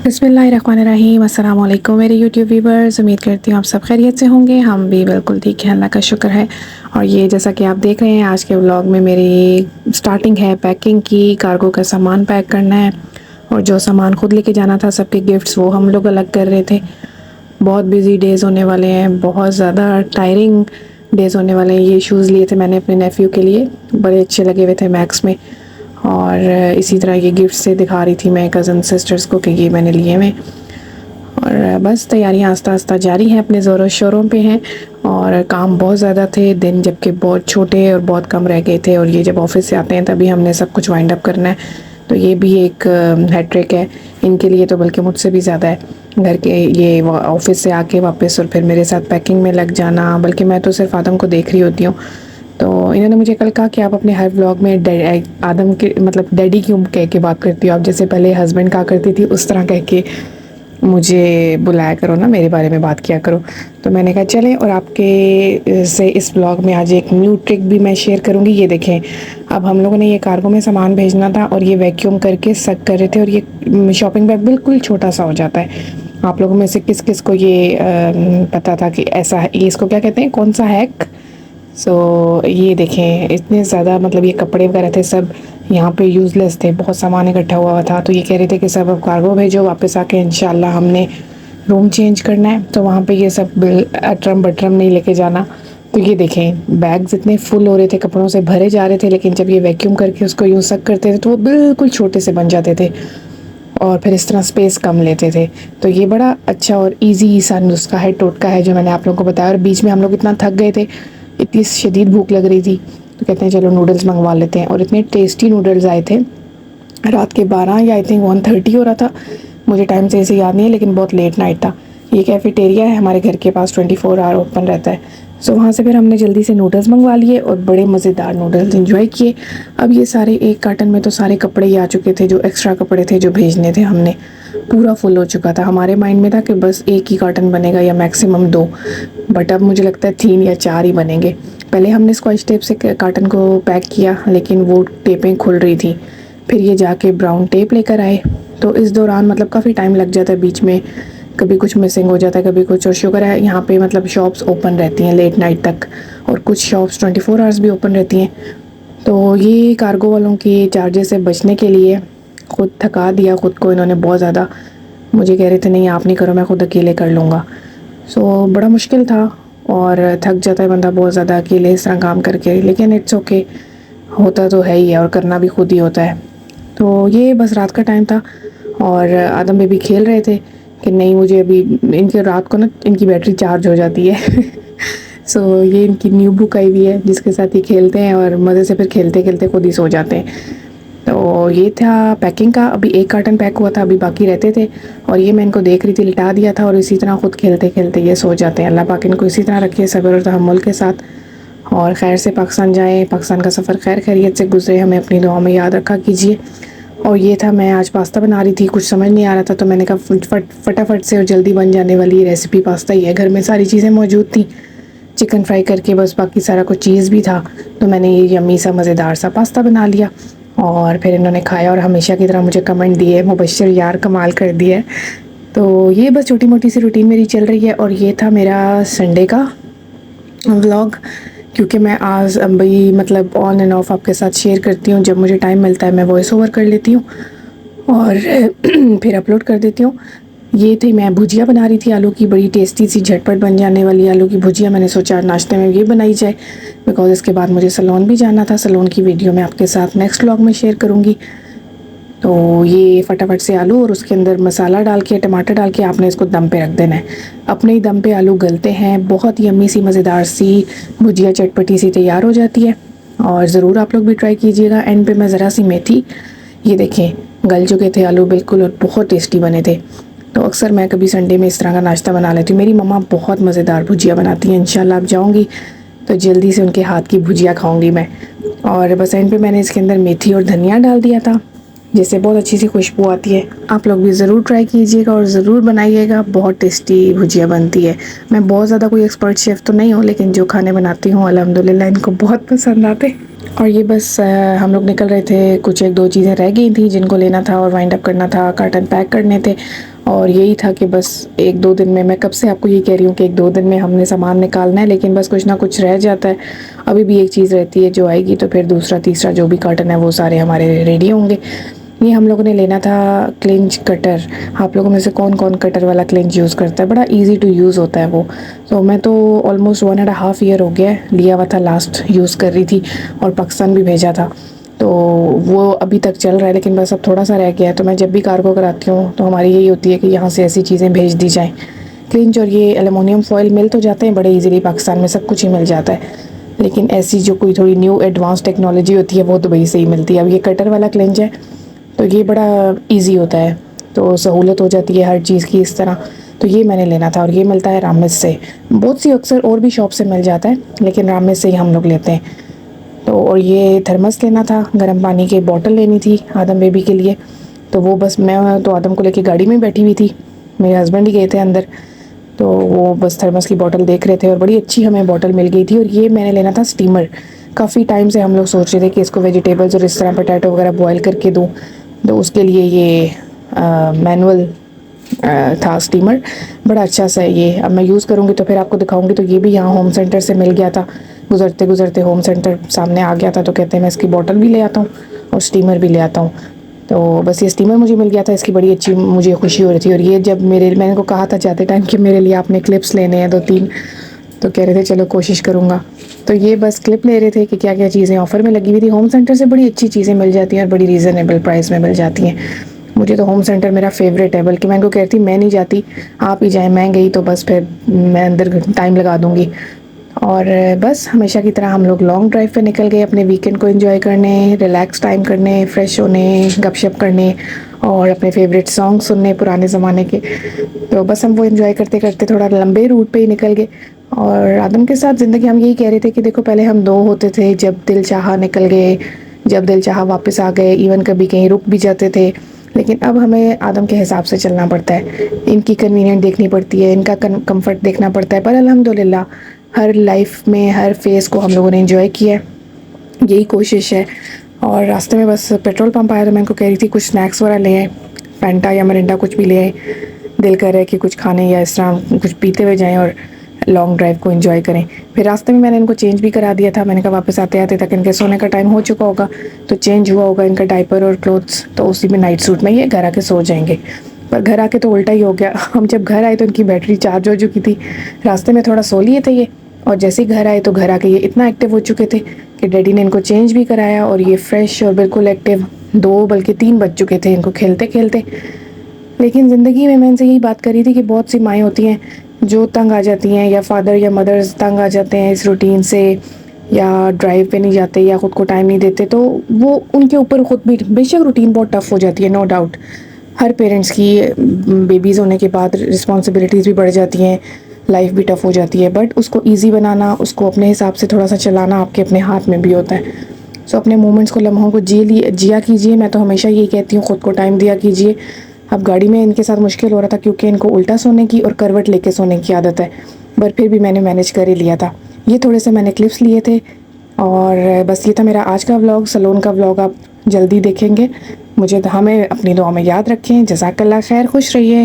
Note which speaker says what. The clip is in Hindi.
Speaker 1: बिस्मिल्लाहिर्रहमानिर्रहीम। अस्सलाम वालेकुम मेरे यूट्यूब व्यूवर्स, उम्मीद करती हूँ आप सब खैरियत से होंगे। हम भी बिल्कुल ठीक है, अल्लाह का शुक्र है। और ये जैसा कि आप देख रहे हैं, आज के व्लॉग में मेरी स्टार्टिंग है पैकिंग की। कार्गो का सामान पैक करना है और जो सामान खुद लेके जाना था, सबके गिफ्ट्स, वो हम लोग अलग कर रहे थे। बहुत बिजी डेज़ होने वाले हैं, बहुत ज़्यादा टायरिंग डेज़ होने वाले हैं। ये शूज़ लिए थे मैंने अपने नेफ्यू के लिए, बड़े अच्छे लगे हुए थे मैक्स में। और इसी तरह ये गिफ्ट से दिखा रही थी मैं कज़न सिस्टर्स को कि ये मैंने लिए हुए। और बस तैयारियां आस्ता आस्ता जारी हैं, अपने ज़ोरों शोरों पे हैं। और काम बहुत ज़्यादा थे, दिन जबकि बहुत छोटे और बहुत कम रह गए थे। और ये जब ऑफिस से आते हैं तभी हमने सब कुछ वाइंड अप करना है, तो ये भी एक हैट्रिक है इनके लिए, तो बल्कि मुझसे भी ज़्यादा है। घर के ये ऑफिस से आके वापस और फिर मेरे साथ पैकिंग में लग जाना, बल्कि मैं तो सिर्फ आदम को देख रही होती हूँ। तो इन्होंने मुझे कल कहा कि आप अपने हर व्लॉग में आदम के मतलब डैडी क्यों कह के बात करती हो, आप जैसे पहले हस्बैंड कहा करती थी उस तरह कह के मुझे बुलाया करो ना, मेरे बारे में बात किया करो। तो मैंने कहा चलें, और आपके से इस व्लॉग में आज एक न्यू ट्रिक भी मैं शेयर करूँगी। ये देखें, अब हम लोगों ने ये कार्गो में सामान भेजना था और ये वैक्यूम करके सक कर रहे थे, और ये शॉपिंग बैग बिल्कुल छोटा सा हो जाता है। आप लोगों में से किस किस को ये पता था कि ऐसा है, ये इसको क्या कहते हैं, कौन सा हैक। ये देखें, इतने ज़्यादा मतलब ये कपड़े वगैरह थे सब यहाँ पे यूज़लेस थे, बहुत सामान इकट्ठा हुआ था। तो ये कह रहे थे कि सब अब कार्गो भेजो, वापस आके इंशाल्लाह हमने रूम चेंज करना है, तो वहाँ पे ये सब अटरम बटरम नहीं लेके जाना। तो ये देखें, बैग्स इतने फुल हो रहे थे, कपड़ों से भरे जा रहे थे, लेकिन जब ये वैक्यूम करके उसको यूँ सक करते थे तो वो बिल्कुल छोटे से बन जाते थे और फिर इस तरह स्पेस कम लेते थे। तो ये बड़ा अच्छा और ईजी सा नुस्खा है, टोटका है, जो मैंने आप लोगों को बताया। और बीच में हम लोग इतना थक गए थे, इतनी शदीद भूख लग रही थी, तो कहते हैं चलो नूडल्स मंगवा लेते हैं। और इतने टेस्टी नूडल्स आए थे, रात के 12 या आई थिंक 1:30 हो रहा था, मुझे टाइम से ऐसे याद नहीं है, लेकिन बहुत लेट नाइट था। ये कैफेटेरिया है हमारे घर के पास, 24 आवर ओपन रहता है। सो वहाँ से फिर हमने जल्दी से नूडल्स मंगवा लिए और बड़े मज़ेदार नूडल्स इंजॉय किए। अब ये सारे एक कार्टन में तो सारे कपड़े ही आ चुके थे, जो एक्स्ट्रा कपड़े थे जो भेजने थे, हमने पूरा फुल हो चुका था। हमारे माइंड में था कि बस एक ही कार्टन बनेगा या मैक्सिमम 2, बट अब मुझे लगता है 3 या 4 ही बनेंगे। पहले हमने स्कॉच टेप से कार्टन को पैक किया, लेकिन वो टेपें खुल रही थी। फिर ये जाके ब्राउन टेप लेकर आए, तो इस दौरान मतलब काफ़ी टाइम लग जाता है, बीच में कभी कुछ मिसिंग हो जाता है, कभी कुछ। और शुक्र है यहाँ पे मतलब शॉप्स ओपन रहती हैं लेट नाइट तक, और कुछ शॉप्स 24 आवर्स भी ओपन रहती हैं। तो ये कार्गो वालों की चार्जेस से बचने के लिए खुद थका दिया खुद को इन्होंने बहुत ज़्यादा। मुझे कह रहे थे नहीं आप नहीं करो, मैं खुद अकेले कर लूँगा। बड़ा मुश्किल था और थक जाता है बंदा बहुत ज़्यादा अकेले इस तरह काम करके, लेकिन इट्स ओके, होता तो है ही है और करना भी खुद ही होता है। तो ये बस रात का टाइम था और आदम बेबी खेल रहे थे कि नहीं मुझे अभी, इनके रात को ना इनकी बैटरी चार्ज हो जाती है। ये इनकी न्यू बुक आई हुई है जिसके साथ ये खेलते हैं और मज़े से फिर खेलते खेलते खुद ही सो जाते हैं। तो ये था पैकिंग का, अभी एक कार्टन पैक हुआ था, अभी बाकी रहते थे। और ये मैं इनको देख रही थी, लिटा दिया था और इसी तरह खुद खेलते खेलते ये सो जाते हैं। अल्लाह पाक इनको इसी तरह रखे सब्र और तहम्मुल के साथ, और खैर से पाकिस्तान जाएँ, पाकिस्तान का सफ़र खैर खैरियत से गुजरे, हमें अपनी दुआ में याद रखा कीजिए। और ये था, मैं आज पास्ता बना रही थी, कुछ समझ नहीं आ रहा था, तो मैंने कहा फटाफट से और जल्दी बन जाने वाली रेसिपी पास्ता ही है। घर में सारी चीज़ें मौजूद थी, चिकन फ्राई करके बस, बाकी सारा कुछ चीज़ भी था। तो मैंने ये यम्मी सा मज़ेदार सा पास्ता बना लिया और फिर इन्होंने खाया और हमेशा की तरह मुझे कमेंट दिए, मुबश्शिर यार कमाल कर दिया है। तो ये बस छोटी मोटी सी रूटीन मेरी चल रही है। और ये था मेरा संडे का व्लॉग, क्योंकि मैं आज भाई मतलब ऑन एंड ऑफ आपके साथ शेयर करती हूँ। जब मुझे टाइम मिलता है मैं वॉइस ओवर कर लेती हूँ और फिर अपलोड कर देती हूँ। ये थी, मैं भुजिया बना रही थी आलू की, बड़ी टेस्टी सी झटपट बन जाने वाली आलू की भुजिया। मैंने सोचा नाश्ते में ये बनाई जाए, बिकॉज इसके बाद मुझे सैलून भी जाना था। सैलून की वीडियो मैं आपके साथ नेक्स्ट व्लॉग में शेयर करूँगी। तो ये फटाफट से आलू और उसके अंदर मसाला डाल के, टमाटर डाल के आपने इसको दम पे रख देना है। अपने ही दम पे आलू गलते हैं, बहुत यम्मी सी मज़ेदार सी भुजिया चटपटी सी तैयार हो जाती है। और ज़रूर आप लोग भी ट्राई कीजिएगा। एंड पे मैं ज़रा सी मेथी, ये देखें गल चुके थे आलू बिल्कुल और बहुत टेस्टी बने थे। तो अक्सर मैं कभी संडे में इस तरह का नाश्ता बना लेती हूँ। मेरी मम्मा बहुत मज़ेदार भुजिया बनाती हैं, इंशाल्लाह आप जाऊँगी तो जल्दी से उनके हाथ की भुजिया खाऊँगी मैं। और बस एंड पे मैंने इसके अंदर मेथी और धनिया डाल दिया था, जिससे बहुत अच्छी सी खुशबू आती है। आप लोग भी ज़रूर ट्राई कीजिएगा और ज़रूर बनाइएगा, बहुत टेस्टी भुजिया बनती है। मैं बहुत ज़्यादा कोई एक्सपर्ट शेफ़ तो नहीं हूँ, लेकिन जो खाने बनाती हूँ अल्हम्दुलिल्लाह इनको बहुत पसंद आते हैं। और ये बस हम लोग निकल रहे थे, कुछ एक दो चीज़ें रह गई थी जिनको लेना था और वाइंड अप करना था, कार्टन पैक करने थे। और यही था कि बस एक दो दिन में, मैं कब से आपको ये कह रही हूँ कि एक दो दिन में हमने सामान निकालना है, लेकिन बस कुछ ना कुछ रह जाता है। अभी भी एक चीज़ रहती है जो आएगी तो फिर दूसरा तीसरा जो भी कार्टन है वो सारे हमारे रेडी होंगे। ये हम लोगों ने लेना था क्लिंच कटर। आप लोगों में से कौन कौन कटर वाला क्लिंच यूज़ करता है? बड़ा इजी टू यूज़ होता है वो। तो मैं तो ऑलमोस्ट 1.5 ईयर हो गया है, लिया हुआ था, लास्ट यूज़ कर रही थी और पाकिस्तान भी भेजा था। तो वो अभी तक चल रहा है, लेकिन बस अब थोड़ा सा रह गया है। तो मैं जब भी कार्गो कराती हूँ तो हमारी यही होती है कि यहाँ से ऐसी चीज़ें भेज दी जाएँ। क्लिंच और ये एलुमिनियम फॉयल मिल तो जाते हैं बड़े ईज़िली, पाकिस्तान में सब कुछ ही मिल जाता है। लेकिन ऐसी जो कोई थोड़ी न्यू एडवांस टेक्नोलॉजी होती है वो दुबई से ही मिलती है। अब ये कटर वाला क्लिंच है तो ये बड़ा इजी होता है, तो सहूलत हो जाती है हर चीज़ की इस तरह। तो ये मैंने लेना था और ये मिलता है रामेस से। बहुत सी अक्सर और भी शॉप से मिल जाता है, लेकिन रामेस से ही हम लोग लेते हैं। तो और ये थर्मस लेना था, गर्म पानी की बॉटल लेनी थी आदम बेबी के लिए। तो वो बस मैं तो आदम को लेके गाड़ी में बैठी हुई थी, मेरे हस्बैंड ही गए थे अंदर। तो वो बस थर्मस की बॉटल देख रहे थे और बड़ी अच्छी हमें बॉटल मिल गई थी। और ये मैंने लेना था स्टीमर। काफ़ी टाइम से हम लोग सोच रहे थे कि इसको वेजिटेबल्स और इस तरह पोटैटो वगैरह बॉयल करके दूँ, तो उसके लिए ये मैनुअल था स्टीमर। बड़ा अच्छा सा है ये, अब मैं यूज़ करूँगी तो फिर आपको दिखाऊंगी। तो ये भी यहाँ होम सेंटर से मिल गया था, गुजरते गुजरते होम सेंटर सामने आ गया था, तो कहते हैं मैं इसकी बॉटल भी ले आता हूँ और स्टीमर भी ले आता हूँ। तो बस ये स्टीमर मुझे मिल गया था, इसकी बड़ी अच्छी मुझे खुशी हो रही थी। और ये जब मैंने को कहा था जाते टाइम कि मेरे लिए आपने क्लिप्स लेने हैं 2-3, तो कह रहे थे चलो कोशिश करूँगा। तो ये बस क्लिप ले रहे थे कि क्या क्या चीज़ें ऑफ़र में लगी हुई थी। होम सेंटर से बड़ी अच्छी चीज़ें मिल जाती हैं और बड़ी रीज़नेबल प्राइस में मिल जाती हैं। मुझे तो होम सेंटर मेरा फेवरेट है, बल्कि मैं इनको कहती मैं नहीं जाती, आप ही जाएं। मैं गई तो बस फिर मैं अंदर टाइम लगा दूँगी। और बस हमेशा की तरह हम लोग लॉन्ग ड्राइव पे निकल गए अपने वीकेंड को एंजॉय करने, रिलैक्स टाइम करने, फ्रेश होने, गपशप करने और अपने फेवरेट सॉन्ग सुनने पुराने ज़माने के। तो बस हम वो एंजॉय करते करते थोड़ा लंबे रूट पे ही निकल गए। और आदम के साथ ज़िंदगी हम यही कह रहे थे कि देखो पहले हम दो होते थे, जब दिल चाहा निकल गए, जब दिल चाहा वापस आ गए, इवन कभी कहीं रुक भी जाते थे। लेकिन अब हमें आदम के हिसाब से चलना पड़ता है, इनकी कन्वीनियंट देखनी पड़ती है, इनका कंफर्ट देखना पड़ता है। पर अल्हम्दुलिल्लाह हर लाइफ में हर फेज़ को हम लोगों ने एंजॉय किया है, यही कोशिश है। और रास्ते में बस पेट्रोल पंप आया तो मैं इनको कह रही थी कुछ स्नैक्स वगैरह ले आए, फैंटा या मरिंडा कुछ भी ले आए। दिल कर रहा है कि कुछ खाने या इस तरह कुछ पीते हुए जाएं और लॉन्ग ड्राइव को एंजॉय करें। फिर रास्ते में मैंने इनको चेंज भी करा दिया था, मैंने कहा वापस आते आते तक इनके सोने का टाइम हो चुका होगा, तो चेंज हुआ होगा इनका डायपर और क्लोथ्स, तो उसी में नाइट सूट में ये घर आके सो जाएंगे। पर घर आके तो उल्टा ही हो गया। हम जब घर आए तो इनकी बैटरी चार्ज हो चुकी थी, रास्ते में थोड़ा सो लिए थे ये, और जैसे ही घर आए तो घर आके ये इतना एक्टिव हो चुके थे कि डैडी ने इनको चेंज भी कराया और ये फ्रेश और बिल्कुल एक्टिव, 2 बल्कि 3 बज चुके थे इनको खेलते खेलते। लेकिन ज़िंदगी में मैं इनसे यही बात कर रही थी कि बहुत सी माएँ होती हैं जो तंग आ जाती हैं, या फादर या मदर्स तंग आ जाते हैं इस रूटीन से, या ड्राइव पे नहीं जाते या ख़ुद को टाइम नहीं देते, तो वो उनके ऊपर ख़ुद भी बेशक रूटीन बहुत टफ़ हो जाती है, नो डाउट। हर पेरेंट्स की बेबीज़ होने के बाद रिस्पॉन्सिबिलिटीज़ भी बढ़ जाती हैं, लाइफ भी टफ़ हो जाती है, बट उसको ईजी बनाना, उसको अपने हिसाब से थोड़ा सा चलाना आपके अपने हाथ में भी होता है। सो अपने मोमेंट्स को, लम्हों को जिया कीजिए। मैं तो हमेशा यही कहती हूँ, ख़ुद को टाइम दिया कीजिए। अब गाड़ी में इनके साथ मुश्किल हो रहा था क्योंकि इनको उल्टा सोने की और करवट लेके सोने की आदत है, पर फिर भी मैंने मैनेज कर ही लिया था। ये थोड़े से मैंने क्लिप्स लिए थे और बस ये था मेरा आज का व्लॉग। सलोन का व्लॉग आप जल्दी देखेंगे। मुझे हमें अपनी दुआ में याद रखें। जज़ाकल्लाह खैर, खुश रहिए।